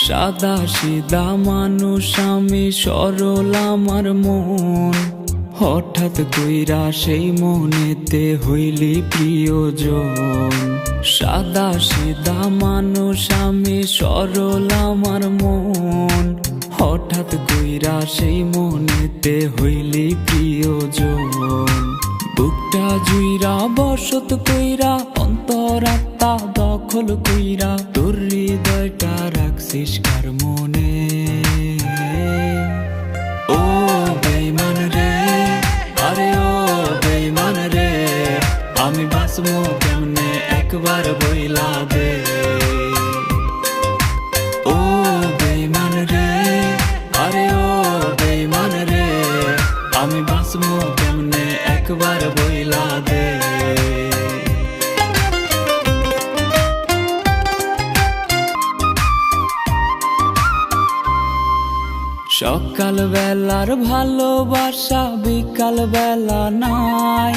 সাদা সিধা মানুষ আমি, সরল আমার মন। হঠাৎ কইরা সেই মনেতে হইলি প্রিয়জন। সাদা সিধা মানুষ আমি, সরল আমার মন। হঠাৎ কইরা সেই মনেতে হইলি প্রিয়জন। বুকটা জুইরা বসত কইরা, অন্তরাত্মা দখল কইরা, তোর হৃদয়টা রাখছিস কার মনে। ও বেঈমান রে, আরে ও বেঈমান রে, আমি বাঁচবো কেমনে একবার বইলা দে। ও বেঈমান রে, আরে ও বেঈমান রে, আমি বাঁচবো কেমনে একবার বইলা দে। সকাল বেলার ভালোবাসা বিকাল বেলা নাই,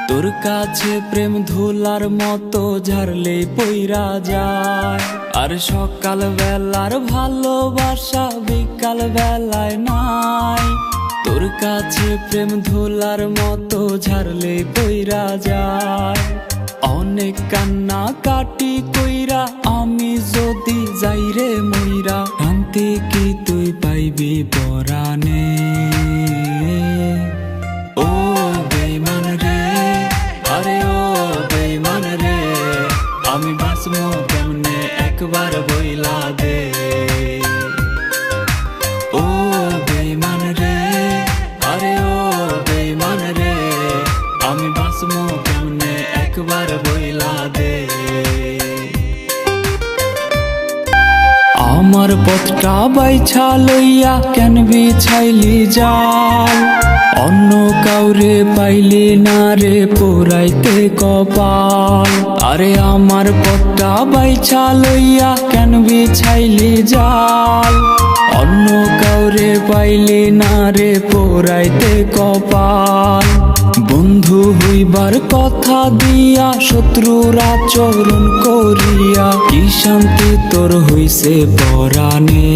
তোর কাছে প্রেম ধুলার মতো ঝাড়লে পইরা যায়। আর সকাল বেলার ভালোবাসা বিকাল বেলায় নাই, তোর কাছে প্রেম ধুলার মতো ঝাড়লে পইরা যায়। অনেক কান্না কাটি কইরা আমি যদি যাই রে মইরা, শান্তি কি তুই পাইবি পরাণে। ও বেঈমান রে, আরে ও বেঈমান রে, আমি বাঁচবো কেমনে একবার বইলা দে। ও বেঈমান রে, আরে ও বেঈমান রে, আমি বাঁচবো কেমনে একবার বইলা দে। আমার পথটা বাইছা লইয়া কেন বিছাইলি জাল, অন্য কাউরে পাইলি না রে পোড়াইতে কপাল। আরে আমার পথটা বাইছা লইয়া কেন বিছাইলি জাল, অন্য কাউরে পাইলি না রে পোড়াইতে কপাল। বন্ধু হইবার কথা দিয়া শত্রুর আচরণ করিয়া, কি শান্তি তোর হইছে পরাণে।